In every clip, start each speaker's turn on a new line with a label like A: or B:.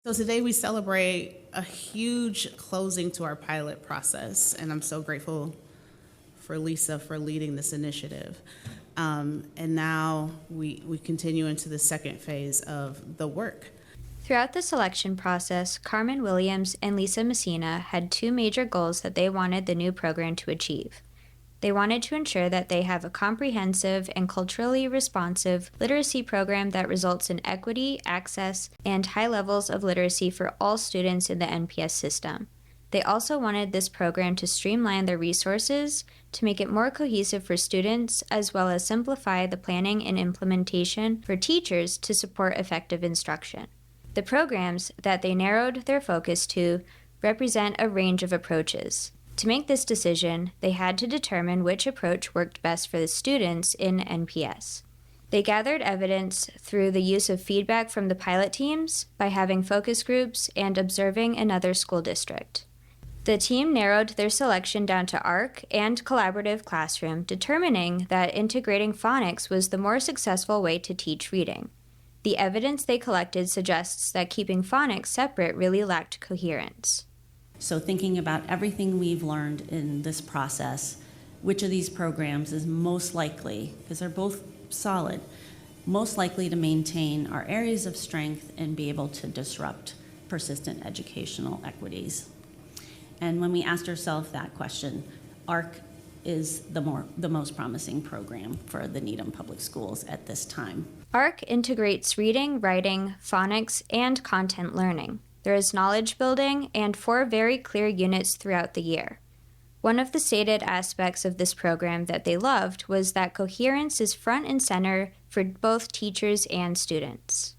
A: So today we celebrate a huge closing to our pilot process, and I'm so grateful for Lisa for leading this initiative. And now we continue into the second phase of the work.
B: Throughout the selection process, Carmen Williams and Lisa Messina had two major goals that they wanted the new program to achieve. They wanted to ensure that they have a comprehensive and culturally responsive literacy program that results in equity, access, and high levels of literacy for all students in the NPS system. They also wanted this program to streamline their resources, to make it more cohesive for students, as well as simplify the planning and implementation for teachers to support effective instruction. The programs that they narrowed their focus to represent a range of approaches. To make this decision, they had to determine which approach worked best for the students in NPS. They gathered evidence through the use of feedback from the pilot teams, by having focus groups, and observing another school district. The team narrowed their selection down to ARC and collaborative classroom, determining that integrating phonics was the more successful way to teach reading. The evidence they collected suggests that keeping phonics separate really lacked coherence.
C: So thinking about everything we've learned in this process, which of these programs is most likely, because they're both solid, most likely to maintain our areas of strength and be able to disrupt persistent educational equities. And when we asked ourselves that question, ARC is the most promising program for the Needham Public Schools at this time.
B: ARC integrates reading, writing, phonics, and content learning. There is knowledge building and 4 very clear units throughout the year. One of the stated aspects of this program that they loved was that coherence is front and center for both teachers and students.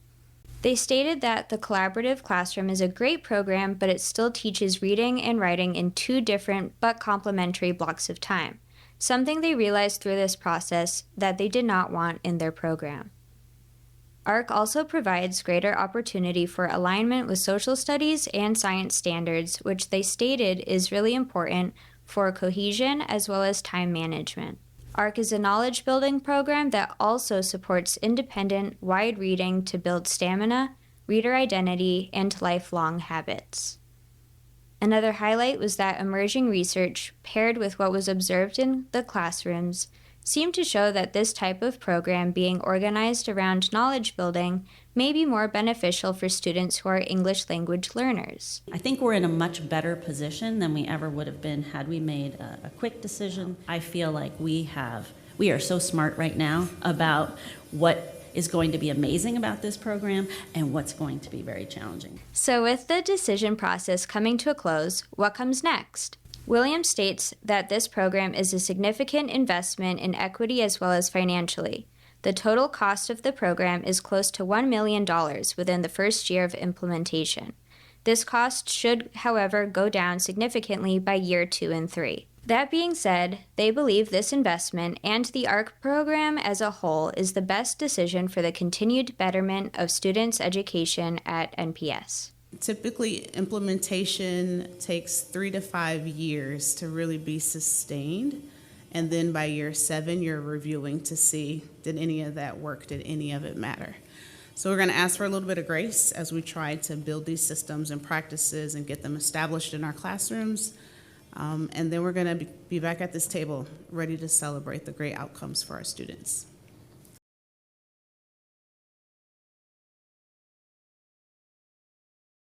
B: They stated that the collaborative classroom is a great program, but it still teaches reading and writing in 2 different but complementary blocks of time, something they realized through this process that they did not want in their program. ARC also provides greater opportunity for alignment with social studies and science standards, which they stated is really important for cohesion as well as time management. ARC is a knowledge-building program that also supports independent, wide reading to build stamina, reader identity, and lifelong habits. Another highlight was that emerging research, paired with what was observed in the classrooms, seemed to show that this type of program being organized around knowledge building may be more beneficial for students who are English language learners.
C: I think we're in a much better position than we ever would have been had we made a quick decision. I feel like we are so smart right now about what is going to be amazing about this program and what's going to be very challenging.
B: So with the decision process coming to a close, what comes next? Williams states that this program is a significant investment in equity as well as financially. The total cost of the program is close to $1 million within the first year of implementation. This cost should, however, go down significantly by year 2 and 3. That being said, they believe this investment and the ARC program as a whole is the best decision for the continued betterment of students' education at NPS.
A: Typically, implementation takes 3 to 5 years to really be sustained. And then by year 7, you're reviewing to see, did any of that work? Did any of it matter? So we're going to ask for a little bit of grace as we try to build these systems and practices and get them established in our classrooms. And then we're going to be back at this table ready to celebrate the great outcomes for our students.